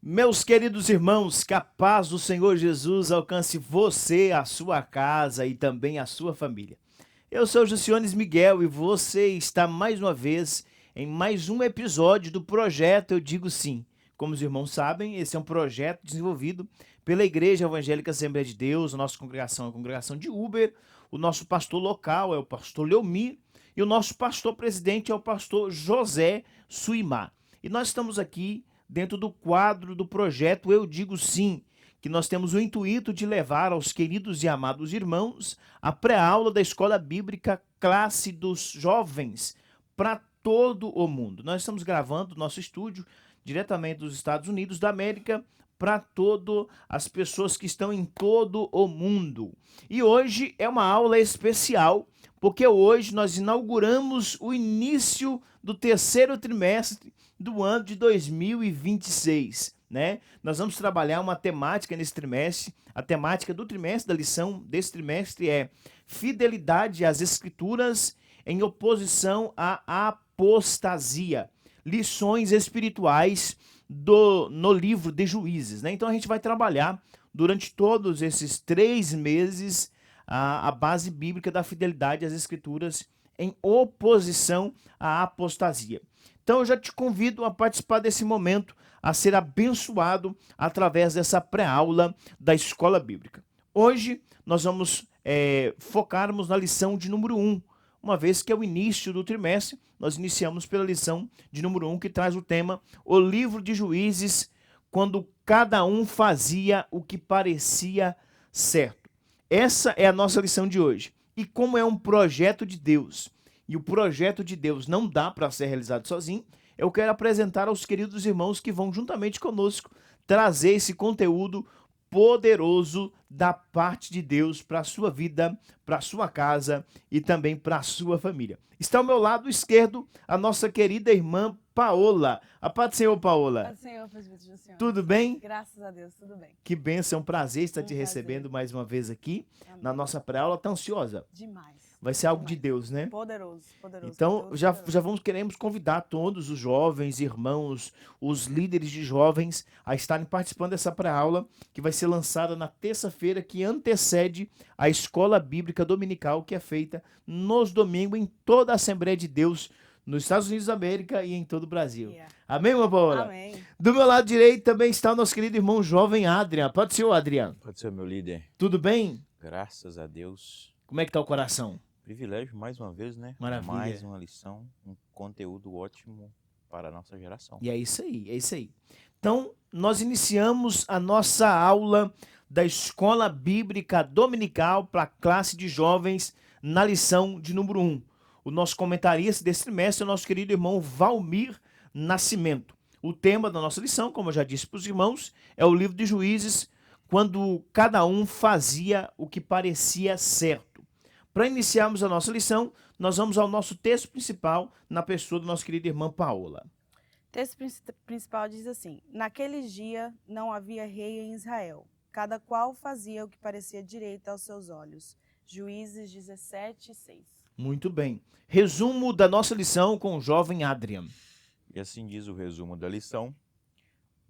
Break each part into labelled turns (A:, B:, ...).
A: Meus queridos irmãos, que a paz do Senhor Jesus alcance você, a sua casa e também a sua família. Eu sou Juciones Miguel e você está mais uma vez em mais um episódio do projeto Eu Digo Sim. Como os irmãos sabem, esse é um projeto desenvolvido pela Igreja Evangélica Assembleia de Deus. A nossa congregação é a congregação de Uber, o nosso pastor local é o pastor Leomir e o nosso pastor presidente é o pastor José Suimar. E nós estamos aqui dentro do quadro do projeto Eu Digo Sim, que nós temos o intuito de levar aos queridos e amados irmãos a pré-aula da Escola Bíblica Classe dos Jovens para todo o mundo. Nós estamos gravando nosso estúdio diretamente dos Estados Unidos da América para todas as pessoas que estão em todo o mundo. E hoje é uma aula especial, porque hoje nós inauguramos o início do terceiro trimestre do ano de 2026, né? Nós vamos trabalhar uma temática nesse trimestre. A temática do trimestre, da lição desse trimestre é fidelidade às escrituras em oposição à apostasia. Lições espirituais no livro de Juízes, né? Então a gente vai trabalhar durante todos esses 3 meses a base bíblica da fidelidade às escrituras em oposição à apostasia. Então eu já te convido a participar desse momento, a ser abençoado através dessa pré-aula da Escola Bíblica. Hoje nós vamos focarmos na lição de número 1, uma vez que é o início do trimestre. Nós iniciamos pela lição de número 1, que traz o tema O Livro de Juízes, quando cada um fazia o que parecia certo. Essa é a nossa lição de hoje. E como é um projeto de Deus, e o projeto de Deus não dá para ser realizado sozinho, eu quero apresentar aos queridos irmãos que vão juntamente conosco trazer esse conteúdo poderoso da parte de Deus para a sua vida, para a sua casa e também para a sua família. Está ao meu lado esquerdo a nossa querida irmã Paola. A paz do Senhor, Paola.
B: Paz do Senhor, presbítero do Senhor.
A: Tudo bem?
B: Graças a Deus, tudo bem.
A: Que bênção, é um prazer estar te
B: prazer.
A: recebendo mais uma vez aqui
B: Amém.
A: na nossa pré-aula. Tá ansiosa?
B: Demais.
A: Vai ser algo de
B: Demais.
A: Deus, né?
B: Poderoso, poderoso.
A: Então,
B: poderoso,
A: já
B: poderoso.
A: queremos convidar todos os jovens, irmãos, os líderes de jovens a estarem participando dessa pré-aula, que vai ser lançada na terça-feira, que antecede a Escola Bíblica Dominical, que é feita nos domingos em toda a Assembleia de Deus, nos Estados Unidos da América e em todo o Brasil.
B: Yeah.
A: Amém, irmã Paola?
B: Amém.
A: Do meu lado direito também está o nosso querido irmão jovem Adrian. Pode ser o Adrian.
C: Pode ser meu líder.
A: Tudo bem?
C: Graças a Deus.
A: Como é que tá o coração?
C: Privilégio mais uma vez, né?
A: Maravilha.
C: Mais uma lição, um conteúdo ótimo para a nossa geração.
A: E é isso aí, é isso aí. Então, nós iniciamos a nossa aula da Escola Bíblica Dominical para a classe de jovens na lição de número 1. O nosso comentarista desse trimestre é o nosso querido irmão Valmir Nascimento. O tema da nossa lição, como eu já disse para os irmãos, é o livro de Juízes, quando cada um fazia o que parecia certo. Para iniciarmos a nossa lição, nós vamos ao nosso texto principal na pessoa do nosso querido irmão Paola.
B: O texto principal diz assim: Naqueles dias não havia rei em Israel. Cada qual fazia o que parecia direito aos seus olhos. Juízes 17:6.
A: Muito bem. Resumo da nossa lição com o jovem Adrian.
C: E assim diz o resumo da lição.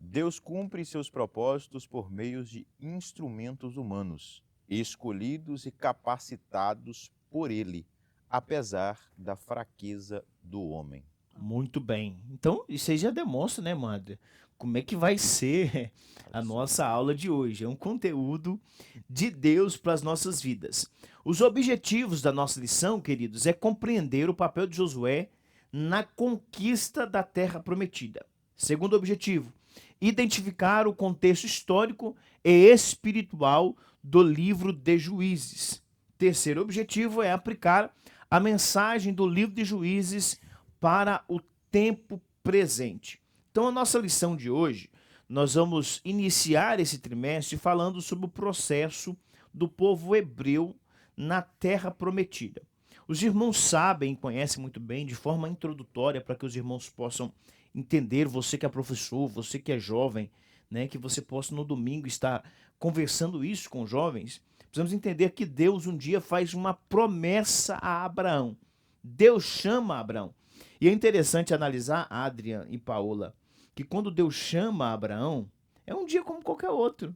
C: Deus cumpre seus propósitos por meio de instrumentos humanos, escolhidos e capacitados por Ele, apesar da fraqueza do homem.
A: Muito bem. Então, isso aí já demonstra, né, Madre? Como é que vai ser a nossa aula de hoje. É um conteúdo de Deus para as nossas vidas. Os objetivos da nossa lição, queridos, é compreender o papel de Josué na conquista da terra prometida. Segundo objetivo, identificar o contexto histórico e espiritual do livro de Juízes. Terceiro objetivo é aplicar a mensagem do livro de Juízes para o tempo presente. Então, a nossa lição de hoje, nós vamos iniciar esse trimestre falando sobre o processo do povo hebreu na terra prometida. Os irmãos sabem, conhecem muito bem, de forma introdutória, para que os irmãos possam entender, você que é professor, você que é jovem, né, que você possa no domingo estar conversando isso com os jovens. Precisamos entender que Deus um dia faz uma promessa a Abraão. Deus chama Abraão. E é interessante analisar, Adrian e Paola, que quando Deus chama Abraão, É um dia como qualquer outro.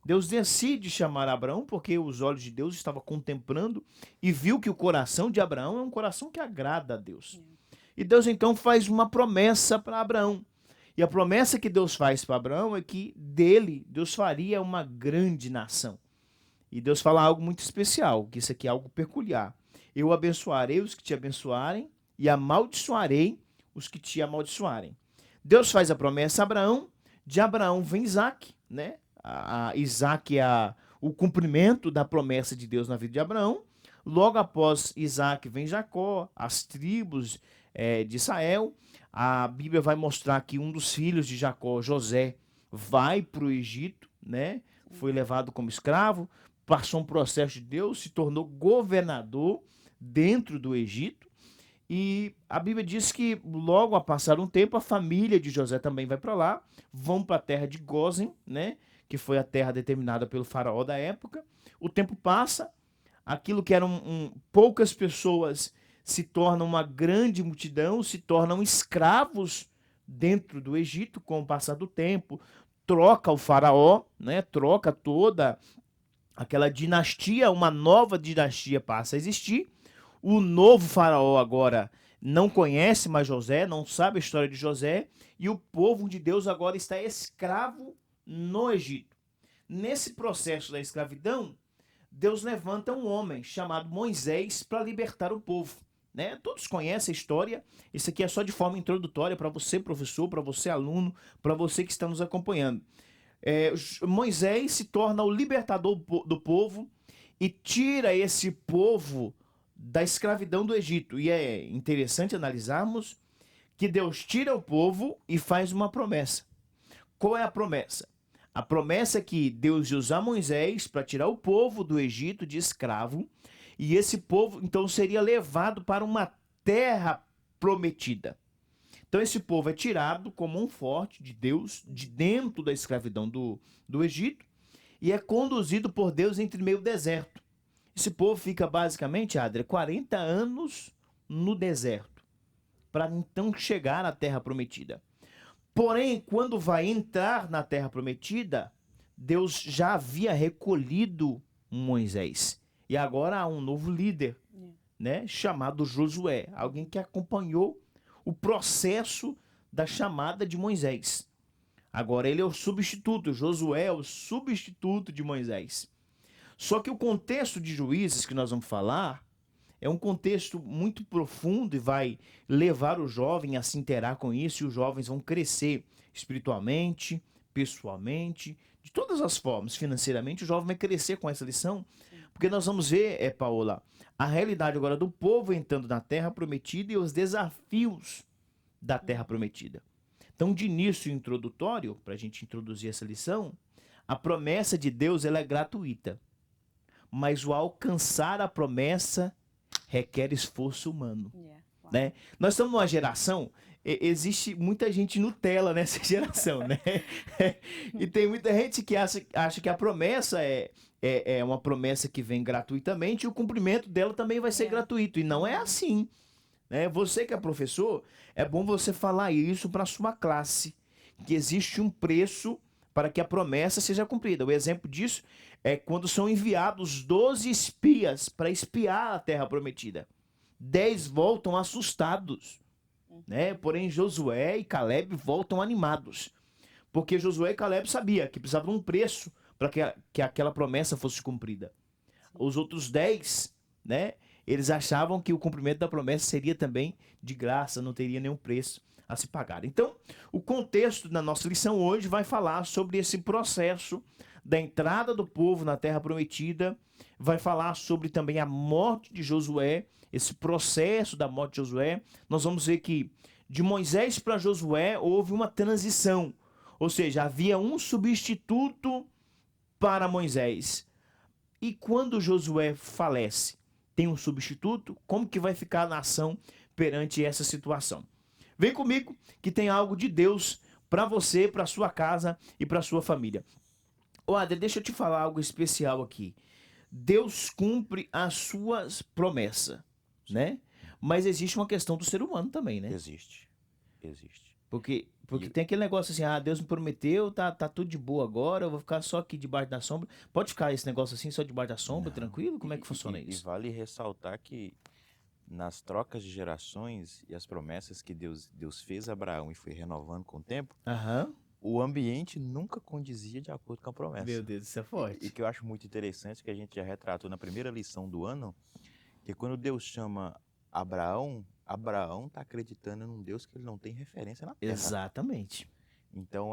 A: Deus decide chamar Abraão porque os olhos de Deus estavam contemplando e viu que o coração de Abraão é um coração que agrada a Deus. E Deus então faz uma promessa para Abraão. E a promessa que Deus faz para Abraão é que dele Deus faria uma grande nação. E Deus fala algo muito especial, que isso aqui é algo peculiar. Eu abençoarei os que te abençoarem e amaldiçoarei os que te amaldiçoarem. Deus faz a promessa a Abraão, de Abraão vem Isaac, né? Isaac é o cumprimento da promessa de Deus na vida de Abraão. Logo após Isaac vem Jacó, as tribos de Israel. A Bíblia vai mostrar que um dos filhos de Jacó, José, vai para o Egito, né? Foi levado como escravo, passou um processo de Deus, se tornou governador dentro do Egito. E a Bíblia diz que logo a passar um tempo, a família de José também vai para lá, vão para a terra de Gósen, né? Que foi a terra determinada pelo faraó da época. O tempo passa, aquilo que eram poucas pessoas se tornam uma grande multidão, se tornam escravos dentro do Egito com o passar do tempo. Troca o faraó, né? Troca toda aquela dinastia, uma nova dinastia passa a existir. O novo faraó agora não conhece mais José, não sabe a história de José, e o povo de Deus agora está escravo no Egito. Nesse processo da escravidão, Deus levanta um homem chamado Moisés para libertar o povo. Né? Todos conhecem a história, isso aqui é só de forma introdutória para você, professor, para você, aluno, para você que está nos acompanhando. Moisés se torna o libertador do povo e tira esse povo da escravidão do Egito. E é interessante analisarmos que Deus tira o povo e faz uma promessa. Qual é a promessa? A promessa é que Deus ia usar Moisés para tirar o povo do Egito de escravo, e esse povo então seria levado para uma terra prometida. Então esse povo é tirado como um forte de Deus de dentro da escravidão do Egito e é conduzido por Deus entre meio deserto. Esse povo fica basicamente, Adria, 40 anos no deserto para então chegar à terra prometida. Porém, quando vai entrar na terra prometida, Deus já havia recolhido Moisés. E agora há um novo líder, né, chamado Josué, alguém que acompanhou o processo da chamada de Moisés. Agora ele é o substituto, Josué é o substituto de Moisés. Só que o contexto de Juízes que nós vamos falar é um contexto muito profundo e vai levar o jovem a se inteirar com isso, e os jovens vão crescer espiritualmente, pessoalmente, de todas as formas. Financeiramente, o jovem vai crescer com essa lição, porque nós vamos ver, Paola, a realidade agora do povo entrando na Terra Prometida e os desafios da Terra Prometida. Então, de início introdutório, para a gente introduzir essa lição, a promessa de Deus ela é gratuita, mas o alcançar a promessa requer esforço humano. Né? Nós estamos numa geração, existe muita gente Nutella nessa geração, né? E tem muita gente que acha que a promessa é uma promessa que vem gratuitamente e o cumprimento dela também vai ser gratuito. E não é assim. Né? Você que é professor, é bom você falar isso para a sua classe, que existe um preço para que a promessa seja cumprida. O exemplo disso é quando são enviados 12 espias para espiar a terra prometida. 10 voltam assustados, né? Porém Josué e Caleb voltam animados, porque Josué e Caleb sabiam que precisava de um preço para que aquela promessa fosse cumprida. Os outros 10, né? Eles achavam que o cumprimento da promessa seria também de graça, não teria nenhum preço a se pagar. Então, o contexto da nossa lição hoje vai falar sobre esse processo da entrada do povo na Terra Prometida, vai falar sobre também a morte de Josué, esse processo da morte de Josué. Nós vamos ver que de Moisés para Josué houve uma transição, ou seja, havia um substituto para Moisés. E quando Josué falece, tem um substituto? Como que vai ficar a nação perante essa situação? Vem comigo que tem algo de Deus para você, para sua casa e para sua família. Ô Adria, deixa eu te falar algo especial aqui. Deus cumpre as suas promessas, né? Mas existe uma questão do ser humano também, né?
C: Existe.
A: Porque
C: E-
A: tem aquele negócio assim, ah, Deus me prometeu, tá tudo de boa agora, eu vou ficar só aqui debaixo da sombra. Pode ficar esse negócio assim, só debaixo da sombra,
C: Não.
A: tranquilo? Como é que funciona
C: E
A: isso?
C: vale ressaltar que nas trocas de gerações e as promessas que Deus fez a Abraão e foi renovando com o tempo,
A: Aham.
C: o ambiente nunca condizia de acordo com a
A: Meu
C: promessa.
A: Deus, isso é
C: E
A: forte.
C: que eu acho muito interessante, que a gente já retratou na primeira lição do ano, que quando Deus chama Abraão, Abraão está acreditando num Deus que ele não tem referência na Terra.
A: Exatamente.
C: Então,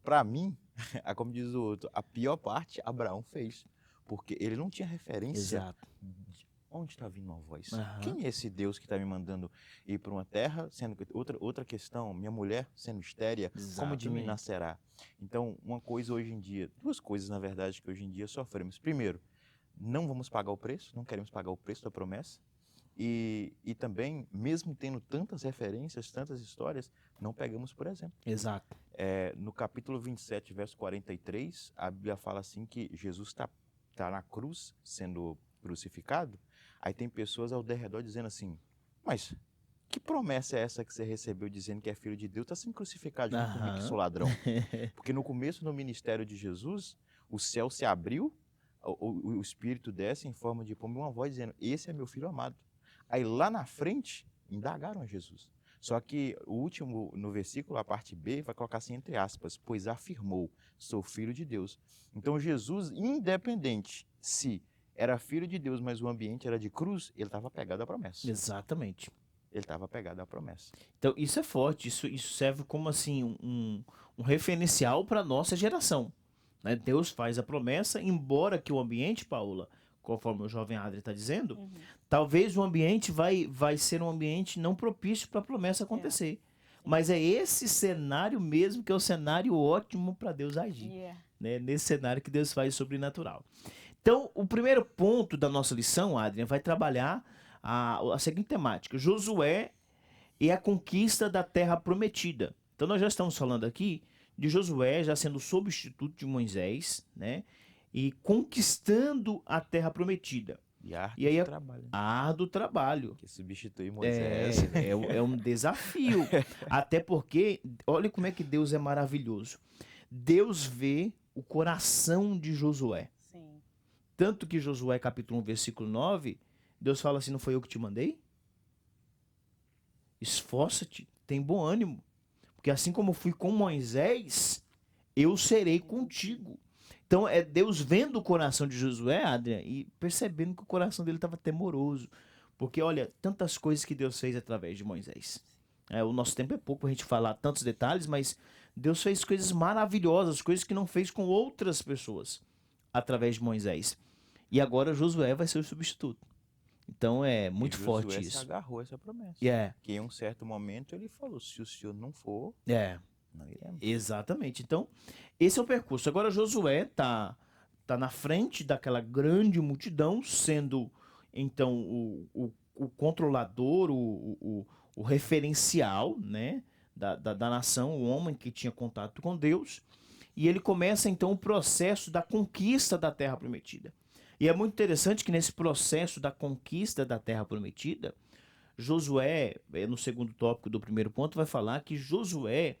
C: para mim, como diz o outro, a pior parte Abraão fez, porque ele não tinha referência
A: Exato.
C: de onde está vindo uma voz.
A: Aham.
C: Quem é esse Deus que está me mandando ir para uma terra, sendo que outra questão, minha mulher sendo estéria, como de mim
A: Exatamente.
C: nascerá? Então, uma coisa hoje em dia, duas coisas na verdade que hoje em dia sofremos. Primeiro, não vamos pagar o preço, não queremos pagar o preço da promessa. E também, mesmo tendo tantas referências, tantas histórias, não pegamos, por exemplo.
A: Exato.
C: No capítulo 27, verso 43, a Bíblia fala assim que Jesus está na cruz, sendo crucificado. Aí tem pessoas ao redor dizendo assim, mas que promessa é essa que você recebeu dizendo que é filho de Deus? Está sendo crucificado junto comigo que
A: Aham.
C: sou ladrão. Porque no começo do ministério de Jesus, o céu se abriu, o Espírito desce em forma de pomba e uma voz dizendo, esse é meu filho amado. Aí lá na frente, indagaram a Jesus. Só que o último, no versículo, a parte B, vai colocar assim entre aspas, pois afirmou, sou filho de Deus. Então Jesus, independente se era filho de Deus, mas o ambiente era de cruz, ele estava pegado à promessa.
A: Exatamente.
C: Ele estava pegado à promessa.
A: Então, isso é forte, isso serve como assim um referencial para nossa geração. Né? Deus faz a promessa, embora que o ambiente, Paula, conforme o jovem Adri está dizendo, talvez o ambiente vai ser um ambiente não propício para a promessa acontecer. Mas é esse cenário mesmo que é o cenário ótimo para Deus agir. Né? Nesse cenário que Deus faz sobrenatural. Então, o primeiro ponto da nossa lição, Adrian, vai trabalhar a seguinte temática: Josué e a conquista da terra prometida. Então, nós já estamos falando aqui de Josué já sendo substituto de Moisés, né? E conquistando a terra prometida.
C: E aí trabalho.
A: Árduo trabalho.
C: Que substitui Moisés.
A: É um desafio. Até porque, olha como é que Deus é maravilhoso. Deus vê o coração de Josué.
B: Sim.
A: Tanto que Josué capítulo 1, versículo 9, Deus fala assim, não foi eu que te mandei? Esforça-te, tem bom ânimo. Porque assim como fui com Moisés, eu serei contigo. Então é Deus vendo o coração de Josué, Adrian, e percebendo que o coração dele estava temoroso. Porque olha, tantas coisas que Deus fez através de Moisés. O nosso tempo é pouco para a gente falar tantos detalhes, mas Deus fez coisas maravilhosas, coisas que não fez com outras pessoas através de Moisés. E agora Josué vai ser o substituto. Então é muito forte
C: Josué
A: isso.
C: se agarrou a essa promessa. Que em um certo momento ele falou, se o senhor não for, não iremos.
A: Exatamente. Então, esse é o percurso. Agora Josué tá na frente daquela grande multidão, sendo então o controlador, o referencial, né, da nação, o homem que tinha contato com Deus. E ele começa então o processo da conquista da terra prometida. E é muito interessante que nesse processo da conquista da terra prometida, Josué, no segundo tópico do primeiro ponto, vai falar que Josué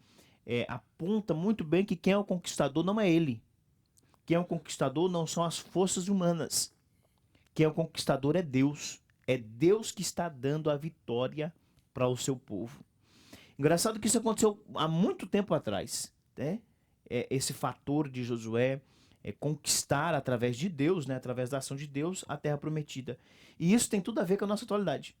A: aponta muito bem que quem é o conquistador não é ele. Quem é o conquistador não são as forças humanas. Quem é o conquistador é Deus. É Deus que está dando a vitória para o seu povo. Engraçado que isso aconteceu há muito tempo atrás, né? Esse fator de Josué conquistar através de Deus, né? Através da ação de Deus, a terra prometida. E isso tem tudo a ver com a nossa atualidade.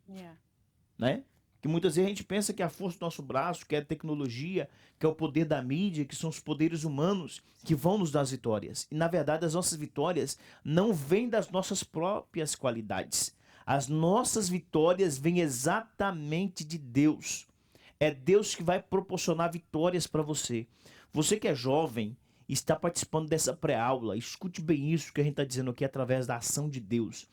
A: Né? Que muitas vezes a gente pensa que é a força do nosso braço, que é a tecnologia, que é o poder da mídia, que são os poderes humanos que vão nos dar as vitórias. E na verdade as nossas vitórias não vêm das nossas próprias qualidades. As nossas vitórias vêm exatamente de Deus. É Deus que vai proporcionar vitórias para você. Você que é jovem, está participando dessa pré-aula, escute bem isso que a gente está dizendo aqui através da ação de Deus.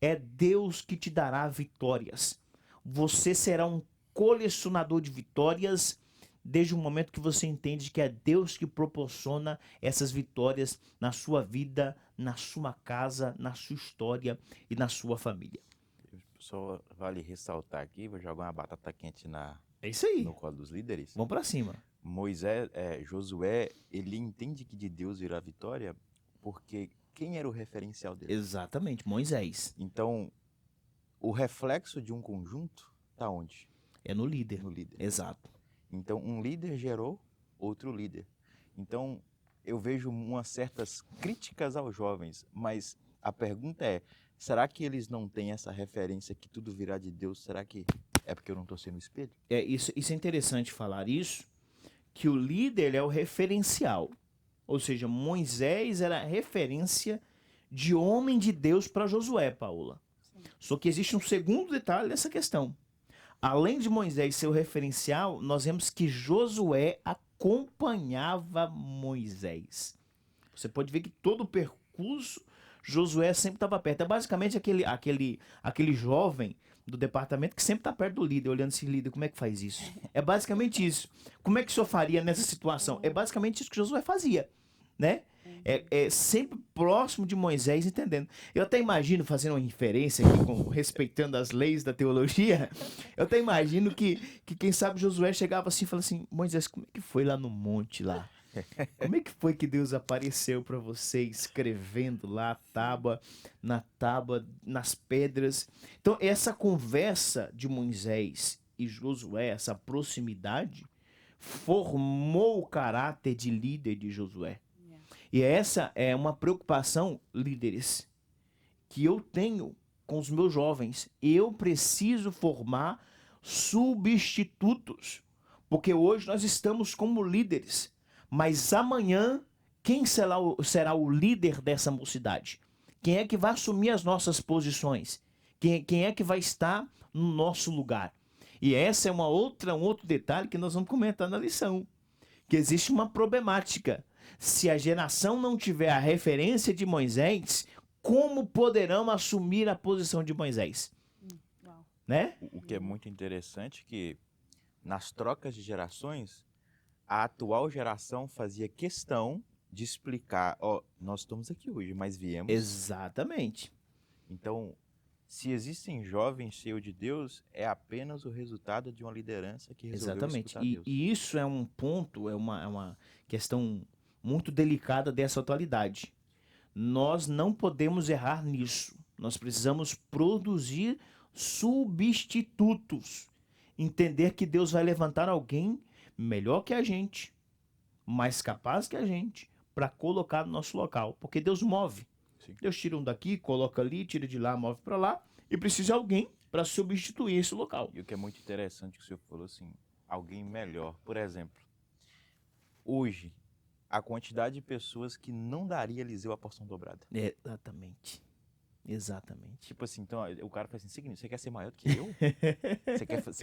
A: É Deus que te dará vitórias. Você será um colecionador de vitórias desde o momento que você entende que é Deus que proporciona essas vitórias na sua vida, na sua casa, na sua história e na sua família.
C: Só vale ressaltar aqui, vou jogar uma batata quente na
A: É isso aí.
C: no colo dos líderes.
A: Vamos pra cima.
C: Josué, ele entende que de Deus virá a vitória porque quem era o referencial dele?
A: Exatamente, Moisés.
C: Então, o reflexo de um conjunto tá onde?
A: É no líder.
C: No líder.
A: Exato.
C: Então, um líder gerou outro líder. Então, eu vejo umas certas críticas aos jovens, mas a pergunta é, será que eles não têm essa referência que tudo virá de Deus? Será que é porque eu não estou sendo espelho?
A: Isso é interessante falar isso, que o líder ele é o referencial. Ou seja, Moisés era a referência de homem de Deus para Josué, Paula.
B: Sim.
A: Só que existe um segundo detalhe dessa questão. Além de Moisés ser o referencial, nós vemos que Josué acompanhava Moisés. Você pode ver que todo o percurso, Josué sempre estava perto. É basicamente aquele jovem do departamento que sempre está perto do líder, olhando esse líder, como é que faz isso? É basicamente isso. Como é que o senhor faria nessa situação? É basicamente isso que Josué fazia, né? É sempre próximo de Moisés, entendendo. Eu até imagino, fazendo uma inferência aqui, respeitando as leis da teologia, eu até imagino que quem sabe Josué chegava assim e falava assim, Moisés, como é que foi lá no monte lá? Como é que foi que Deus apareceu para você escrevendo lá na tábua, nas pedras? Então, essa conversa de Moisés e Josué, essa proximidade, formou o caráter de líder de Josué. E essa é uma preocupação, líderes, que eu tenho com os meus jovens. Eu preciso formar substitutos, porque hoje nós estamos como líderes, mas amanhã quem será o líder dessa mocidade? Quem é que vai assumir as nossas posições? Quem é que vai estar no nosso lugar? E essa é um outro detalhe que nós vamos comentar na lição, que existe uma problemática. Se a geração não tiver a referência de Moisés, como poderão assumir a posição de Moisés?
B: Uau.
A: Né?
C: O que é muito interessante é que nas trocas de gerações, a atual geração fazia questão de explicar, nós estamos aqui hoje, mas viemos.
A: Exatamente.
C: Então, se existem jovens cheios de Deus, é apenas o resultado de uma liderança que resolveu
A: Exatamente.
C: escutar Deus.
A: E isso é um ponto, é uma questão muito delicada dessa atualidade. Nós não podemos errar nisso. Nós precisamos produzir substitutos. Entender que Deus vai levantar alguém melhor que a gente, mais capaz que a gente, para colocar no nosso local. Porque Deus move.
C: Sim.
A: Deus tira um daqui, coloca ali, tira de lá, move para lá. E precisa de alguém para substituir esse local.
C: E o que é muito interessante que o senhor falou assim, alguém melhor. Por exemplo, hoje, a quantidade de pessoas que não daria a Eliseu a porção dobrada.
A: Exatamente. Exatamente.
C: Tipo assim, então o cara fala assim, seguinte, você quer ser maior do que eu?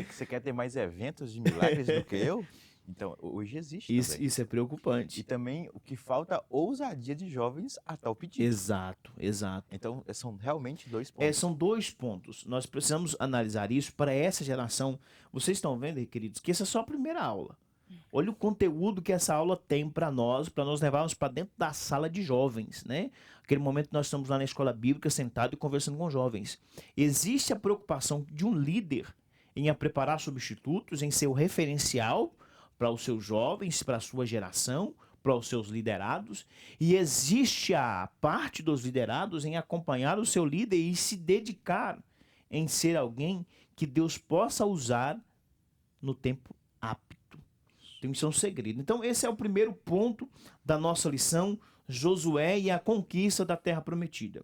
C: Você quer ter mais eventos de milagres do que eu? Então, hoje existe também.
A: Isso é preocupante.
C: E também o que falta ousadia de jovens a tal pedido.
A: Exato, exato.
C: Então, são realmente dois pontos.
A: São dois pontos. Nós precisamos analisar isso para essa geração. Vocês estão vendo, queridos, que essa é só a primeira aula. Olha o conteúdo que essa aula tem para nós levarmos para dentro da sala de jovens, né? Aquele momento que nós estamos lá na escola bíblica, sentado e conversando com jovens. Existe a preocupação de um líder em preparar substitutos, em ser o referencial para os seus jovens, para a sua geração, para os seus liderados. E existe a parte dos liderados em acompanhar o seu líder e se dedicar em ser alguém que Deus possa usar no tempo apto. Então, isso é um segredo. Então, esse é o primeiro ponto da nossa lição, Josué e a conquista da Terra Prometida.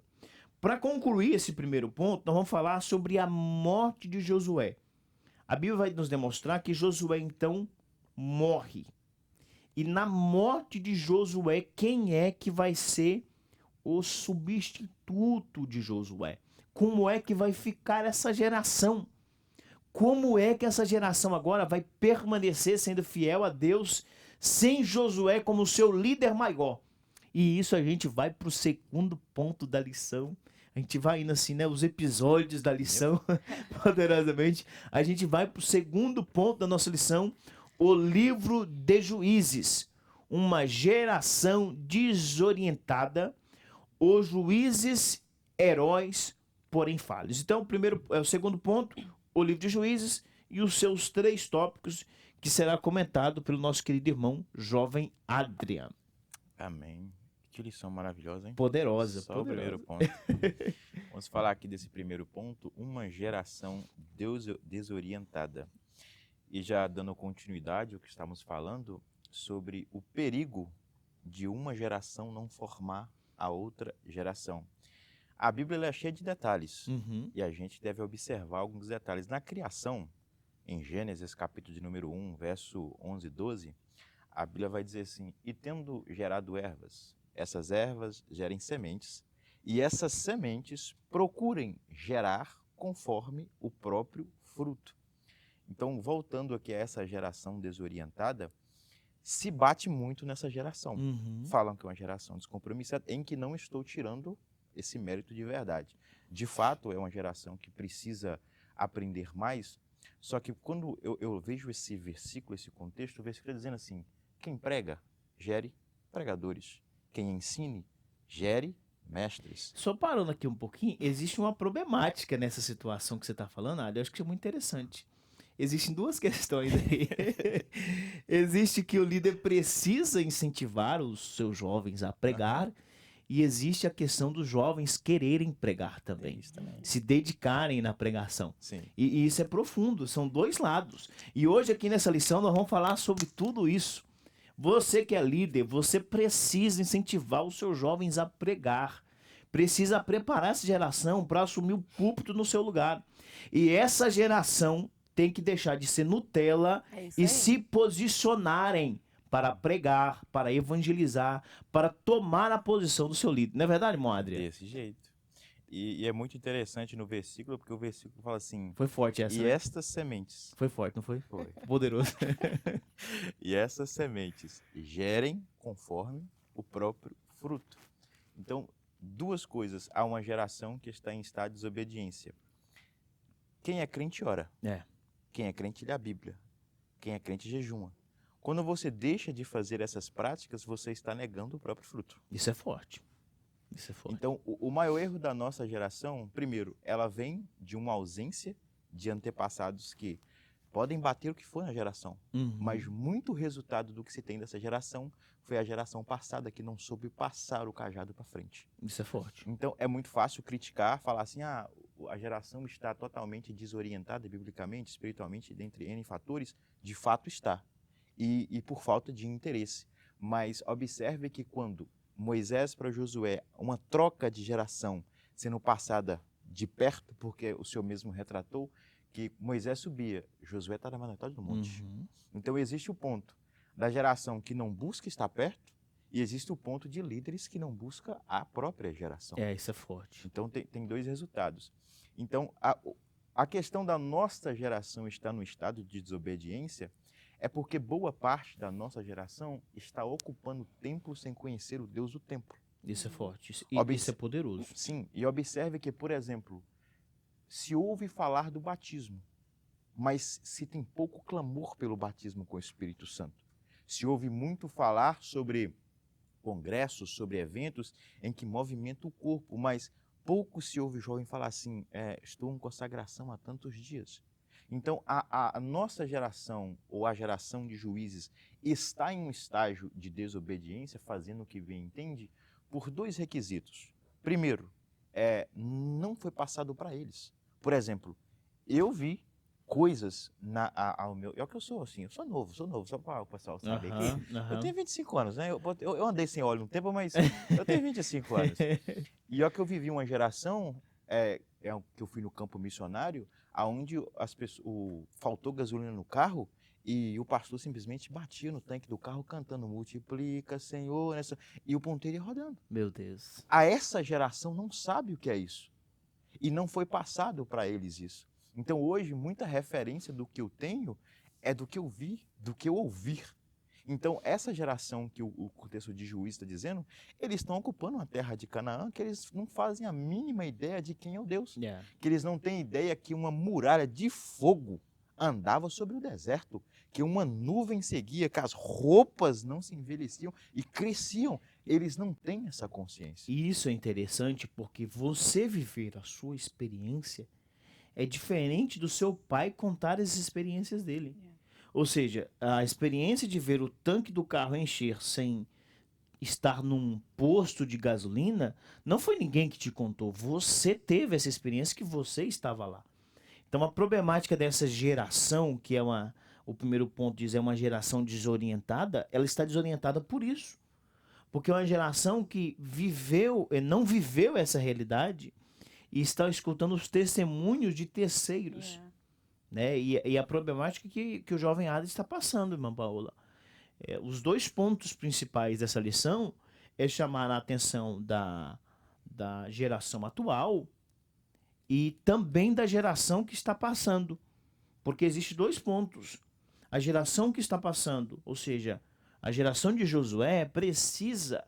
A: Para concluir esse primeiro ponto, nós vamos falar sobre a morte de Josué. A Bíblia vai nos demonstrar que Josué, então, morre. E na morte de Josué, quem é que vai ser o substituto de Josué? Como é que vai ficar essa geração? Como é que essa geração agora vai permanecer sendo fiel a Deus sem Josué como seu líder maior? E isso a gente vai para o segundo ponto da lição. A gente vai indo assim, né? Os episódios da lição, poderosamente. A gente vai para o segundo ponto da nossa lição, o livro de Juízes. Uma geração desorientada, os juízes heróis, porém falhos. Então, o segundo ponto, o livro de Juízes, e os seus 3 tópicos, que será comentado pelo nosso querido irmão jovem Adrian.
C: Amém. Que lição maravilhosa, hein?
A: Poderosa,
C: Só o primeiro ponto. Vamos falar aqui desse primeiro ponto, uma geração desorientada. E já dando continuidade ao que estamos falando sobre o perigo de uma geração não formar a outra geração. A Bíblia ela é cheia de detalhes e a gente deve observar alguns detalhes. Na criação, em Gênesis capítulo de número 1, verso 11 e 12, a Bíblia vai dizer assim: e tendo gerado ervas, essas ervas gerem sementes, e essas sementes procurem gerar conforme o próprio fruto. Então, voltando aqui a essa geração desorientada, se bate muito nessa geração. Falam que é uma geração descompromissada, em que não estou tirando esse mérito de verdade. De fato, é uma geração que precisa aprender mais, só que quando eu vejo esse versículo, esse contexto, o versículo está dizendo assim: quem prega, gere pregadores. Quem ensine, gere mestres.
A: Só parando aqui um pouquinho, existe uma problemática nessa situação que você está falando, Ali, eu acho que é muito interessante. Existem 2 questões aí. Existe que o líder precisa incentivar os seus jovens a pregar, e existe a questão dos jovens quererem pregar também, se dedicarem na pregação.
C: Sim.
A: E isso é profundo, são 2 lados. E hoje aqui nessa lição nós vamos falar sobre tudo isso. Você que é líder, você precisa incentivar os seus jovens a pregar. Precisa preparar essa geração para assumir o púlpito no seu lugar. E essa geração tem que deixar de ser Nutella e se posicionarem para pregar, para evangelizar, para tomar a posição do seu líder. Não é verdade, irmão Adriano?
C: Desse jeito. E é muito interessante no versículo, porque o versículo fala assim:
A: Foi forte essa,
C: e
A: né?
C: estas sementes...
A: Foi forte, não foi?
C: Foi.
A: Poderoso.
C: E essas sementes gerem conforme o próprio fruto. Então, 2 coisas. Há uma geração que está em estado de desobediência. Quem é crente ora. Quem é crente lê a Bíblia. Quem é crente jejuma. Quando você deixa de fazer essas práticas, você está negando o próprio fruto.
A: Isso é forte. Isso é forte.
C: Então, o maior erro da nossa geração, primeiro, ela vem de uma ausência de antepassados que podem bater o que for na geração, mas muito resultado do que se tem dessa geração foi a geração passada que não soube passar o cajado para frente.
A: Isso é forte.
C: Então, é muito fácil criticar, falar assim: a geração está totalmente desorientada biblicamente, espiritualmente, dentre N fatores. De fato está. E por falta de interesse. Mas observe que quando Moisés para Josué, uma troca de geração sendo passada de perto, porque o Senhor mesmo retratou que Moisés subia, Josué estava na metade do monte. Então existe o ponto da geração que não busca estar perto e existe o ponto de líderes que não buscam a própria geração.
A: Isso é forte.
C: Então tem 2 resultados. Então a questão da nossa geração estar no estado de desobediência é porque boa parte da nossa geração está ocupando o templo sem conhecer o Deus do templo.
A: Isso é forte. Isso é poderoso.
C: Sim, e observe que, por exemplo, se ouve falar do batismo, mas se tem pouco clamor pelo batismo com o Espírito Santo. Se ouve muito falar sobre congressos, sobre eventos em que movimenta o corpo, mas pouco se ouve jovem falar assim: estou em consagração há tantos dias. Então, a nossa geração, ou a geração de juízes, está em um estágio de desobediência, fazendo o que bem entende, por 2 requisitos. Primeiro, não foi passado para eles. Por exemplo, eu vi coisas ao meu... É o que eu sou, assim, eu sou novo, só para o pessoal saber aqui. Eu tenho 25 anos, né? Eu andei sem óleo um tempo, mas eu tenho 25 anos. E é que eu vivi uma geração, que eu fui no campo missionário, onde faltou gasolina no carro e o pastor simplesmente batia no tanque do carro cantando: multiplica, Senhor, e o ponteiro ia rodando.
A: Meu Deus.
C: Essa geração não sabe o que é isso. E não foi passado para eles isso. Então hoje muita referência do que eu tenho é do que eu vi, do que eu ouvir. Então essa geração que o texto de Juízes está dizendo, eles estão ocupando uma terra de Canaã que eles não fazem a mínima ideia de quem é o Deus. Que eles não têm ideia que uma muralha de fogo andava sobre o deserto, que uma nuvem seguia, que as roupas não se envelheciam e cresciam. Eles não têm essa consciência.
A: E isso é interessante porque você viver a sua experiência é diferente do seu pai contar as experiências dele. Ou seja, a experiência de ver o tanque do carro encher sem estar num posto de gasolina, não foi ninguém que te contou. Você teve essa experiência que você estava lá. Então a problemática dessa geração, que é o primeiro ponto diz é uma geração desorientada, ela está desorientada por isso. Porque é uma geração que não viveu essa realidade e está escutando os testemunhos de terceiros. Né? E a problemática que o jovem Ada está passando, irmã Paola. Os dois pontos principais dessa lição é chamar a atenção da geração atual e também da geração que está passando. Porque existem dois pontos. A geração que está passando, ou seja, a geração de Josué, precisa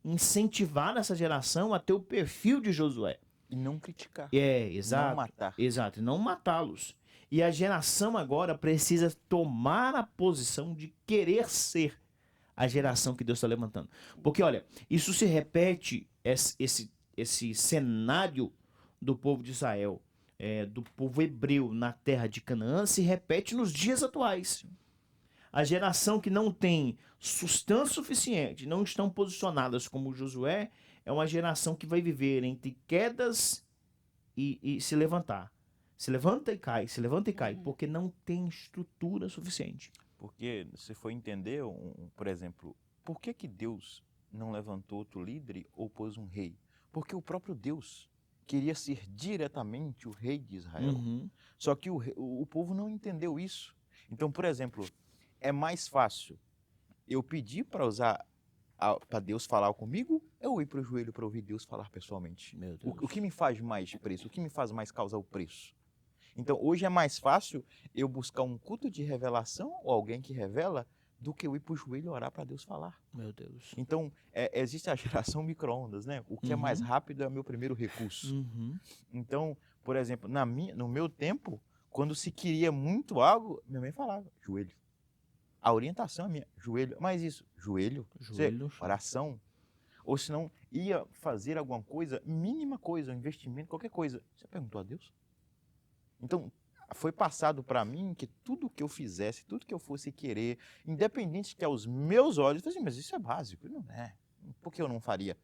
A: incentivar essa geração a ter o perfil de Josué.
C: E não criticar.
A: Exato.
C: Não matar.
A: Exato, e não matá-los. E a geração agora precisa tomar a posição de querer ser a geração que Deus está levantando. Porque, olha, isso se repete, esse cenário do povo de Israel, do povo hebreu na terra de Canaã, se repete nos dias atuais. A geração que não tem sustância suficiente, não estão posicionadas como Josué, é uma geração que vai viver entre quedas e se levantar. Se levanta e cai, se levanta e cai, porque não tem estrutura suficiente.
C: Porque se for entender, por exemplo, por que Deus não levantou outro líder ou pôs um rei? Porque o próprio Deus queria ser diretamente o rei de Israel. Só que o povo não entendeu isso. Então, por exemplo, é mais fácil eu pedir para Deus falar comigo, eu ir para o joelho para ouvir Deus falar pessoalmente.
A: Meu Deus.
C: O que me faz mais preço? O que me faz mais causar o preço? Então, hoje é mais fácil eu buscar um culto de revelação ou alguém que revela do que eu ir para o joelho e orar para Deus falar.
A: Meu Deus.
C: Então, existe a geração micro-ondas, né? O que é mais rápido é o meu primeiro recurso. Então, por exemplo, no meu tempo, quando se queria muito algo, minha mãe falava, joelho. A orientação é minha, joelho. Mas isso, joelho. Oração. Ou se não, ia fazer alguma coisa, mínima coisa, um investimento, qualquer coisa. Você perguntou a Deus? Então, foi passado para mim que tudo que eu fizesse, tudo que eu fosse querer, independente que aos meus olhos, eu falei assim, mas isso é básico. Não é. Por que eu não faria?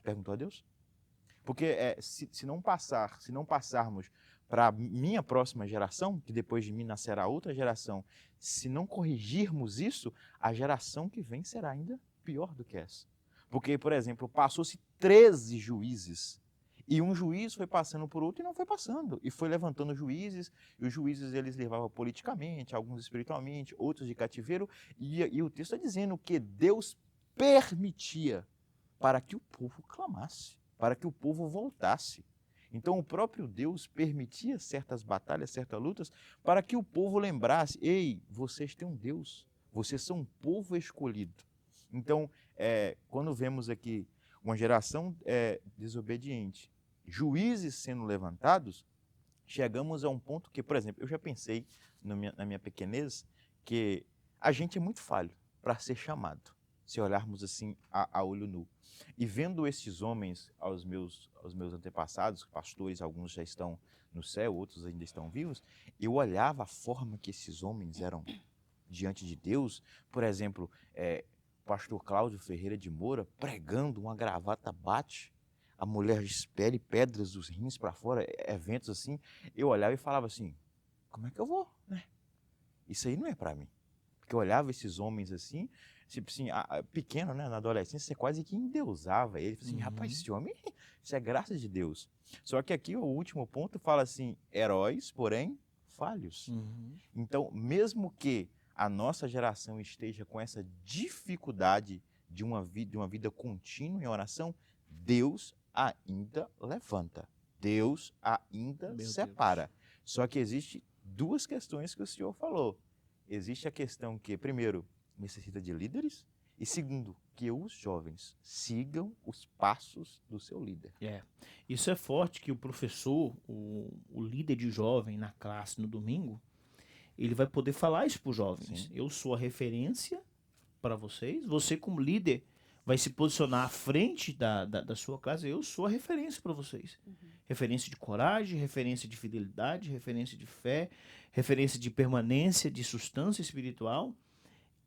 C: Perguntou a Deus? Porque se não passarmos para a minha próxima geração, que depois de mim nascerá outra geração, se não corrigirmos isso, a geração que vem será ainda pior do que essa. Porque, por exemplo, passou-se 13 juízes, e um juiz foi passando por outro e não foi passando. E foi levantando juízes, e os juízes eles levavam politicamente, alguns espiritualmente, outros de cativeiro, e o texto está dizendo que Deus permitia para que o povo clamasse, para que o povo voltasse. Então o próprio Deus permitia certas batalhas, certas lutas, para que o povo lembrasse, ei, vocês têm um Deus, vocês são um povo escolhido. Então, quando vemos aqui uma geração desobediente, juízes sendo levantados, chegamos a um ponto que, por exemplo, eu já pensei na minha pequenez que a gente é muito falho para ser chamado, se olharmos assim a olho nu. E vendo esses homens, aos meus antepassados, pastores, alguns já estão no céu, outros ainda estão vivos, eu olhava a forma que esses homens eram diante de Deus. Por exemplo, o pastor Cláudio Ferreira de Moura pregando, uma gravata bate, a mulher expele pedras dos rins para fora, eventos assim. Eu olhava e falava assim, como é que eu vou, né? Isso aí não é para mim. Porque eu olhava esses homens assim, tipo assim, pequeno, né, na adolescência, você quase que endeusava ele. Assim, rapaz, esse homem, isso é graça de Deus. Só que aqui o último ponto fala assim, heróis, porém, falhos. Então, mesmo que a nossa geração esteja com essa dificuldade de uma vida contínua em oração, Deus ainda levanta. Deus ainda separa. Só que existe duas questões que o senhor falou. Existe a questão que, primeiro, necessita de líderes, e segundo, que os jovens sigam os passos do seu líder.
A: Isso é forte, que o professor, o líder de jovem na classe no domingo, ele vai poder falar isso para os jovens.
C: Sim.
A: Eu sou a referência para vocês, você como líder, vai se posicionar à frente da sua classe, eu sou a referência para vocês. Referência de coragem, referência de fidelidade, referência de fé, referência de permanência, de substância espiritual.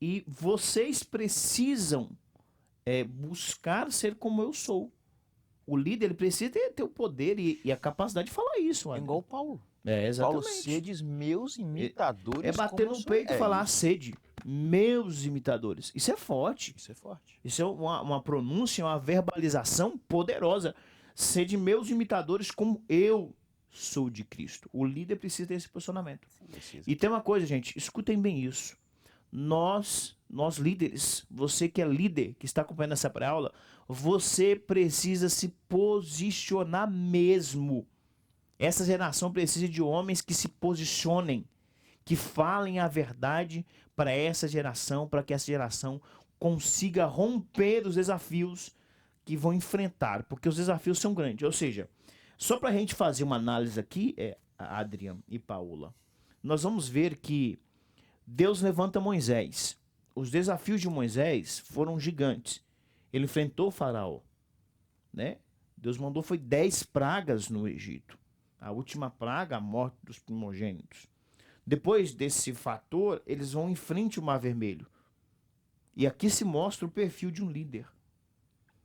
A: E vocês precisam buscar ser como eu sou. O líder, ele precisa ter o poder e a capacidade de falar isso.
C: É
A: André.
C: igual o Paulo.
A: Exatamente.
C: Paulo, sedes meus imitadores.
A: É bater
C: como
A: no
C: eu sou.
A: peito e falar
C: isso.
A: sede. Meus imitadores. Isso é forte.
C: Isso é forte.
A: Isso é uma pronúncia, uma verbalização poderosa. Sede meus imitadores como eu sou de Cristo. O líder precisa ter esse posicionamento.
C: Precisa.
A: E tem uma coisa, gente, escutem bem isso. Nós líderes, você que é líder, que está acompanhando essa pré-aula, você precisa se posicionar mesmo. Essa geração precisa de homens que se posicionem, que falem a verdade para essa geração, para que essa geração consiga romper os desafios que vão enfrentar, porque os desafios são grandes. Ou seja, só para a gente fazer uma análise aqui, Adriano e Paula, nós vamos ver que Deus levanta Moisés. Os desafios de Moisés foram gigantes. Ele enfrentou o faraó, né? Deus mandou foi 10 pragas no Egito. A última praga, a morte dos primogênitos. Depois desse fator, eles vão em frente ao Mar Vermelho. E aqui se mostra o perfil de um líder.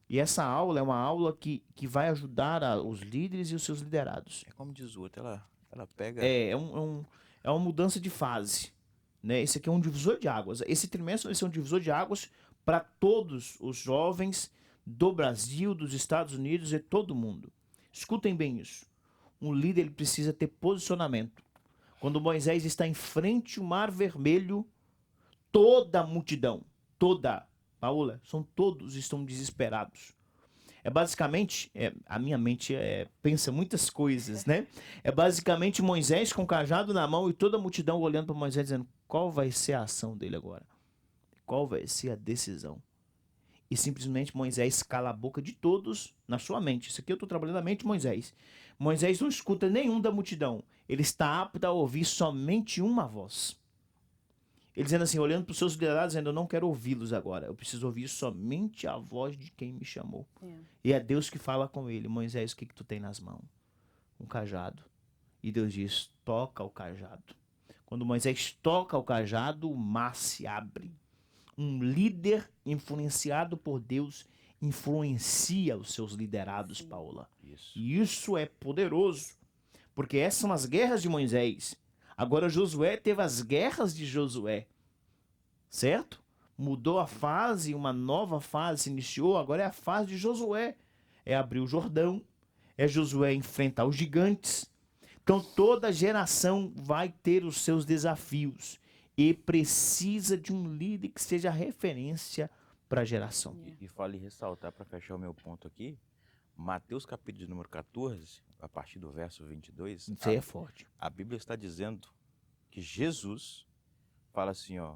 A: E essa aula é uma aula que vai ajudar os líderes e os seus liderados.
C: É como diz o outro, ela pega...
A: É uma mudança de fase. Né? Esse aqui é um divisor de águas. Esse trimestre vai ser um divisor de águas para todos os jovens do Brasil, dos Estados Unidos e todo mundo. Escutem bem isso. Um líder ele precisa ter posicionamento. Quando Moisés está em frente ao Mar Vermelho, toda a multidão, Paula, todos estão desesperados. Basicamente, a minha mente pensa muitas coisas, né? É basicamente Moisés com o cajado na mão e toda a multidão olhando para Moisés dizendo qual vai ser a ação dele agora? Qual vai ser a decisão? E simplesmente Moisés cala a boca de todos na sua mente. Isso aqui eu estou trabalhando na mente de Moisés. Moisés não escuta nenhum da multidão. Ele está apto a ouvir somente uma voz. Ele dizendo assim, olhando para os seus liderados, dizendo, eu não quero ouvi-los agora. Eu preciso ouvir somente a voz de quem me chamou. E é Deus que fala com ele. Moisés, o que tu tem nas mãos? Um cajado. E Deus diz, toca o cajado. Quando Moisés toca o cajado, o mar se abre. Um líder influenciado por Deus influencia os seus liderados, Paula.
C: Isso.
A: E isso é poderoso. Porque essas são as guerras de Moisés. Agora Josué teve as guerras de Josué. Certo? Mudou a fase, uma nova fase se iniciou. Agora é a fase de Josué. É abrir o Jordão. É Josué enfrentar os gigantes. Então toda geração vai ter os seus desafios. E precisa de um líder que seja referência para a geração.
C: E vale ressaltar, para fechar o meu ponto aqui, Mateus capítulo de número 14, a partir do verso 22,
A: Isso aí é forte.
C: a Bíblia está dizendo que Jesus fala assim, ó,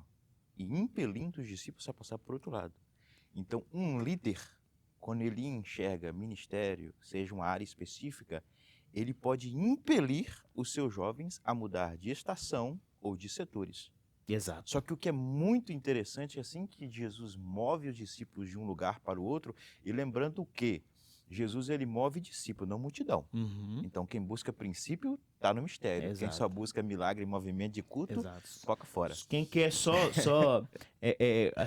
C: e impelindo os discípulos a passar por outro lado. Então, um líder, quando ele enxerga ministério, seja uma área específica, ele pode impelir os seus jovens a mudar de estação ou de setores.
A: Exato.
C: Só que o que é muito interessante é assim que Jesus move os discípulos de um lugar para o outro, e lembrando que Jesus ele move discípulos, não multidão.
A: Uhum.
C: Então quem busca princípio está no mistério.
A: Exato.
C: Quem só busca milagre e movimento de culto,
A: Exato.
C: foca fora.
A: Quem quer só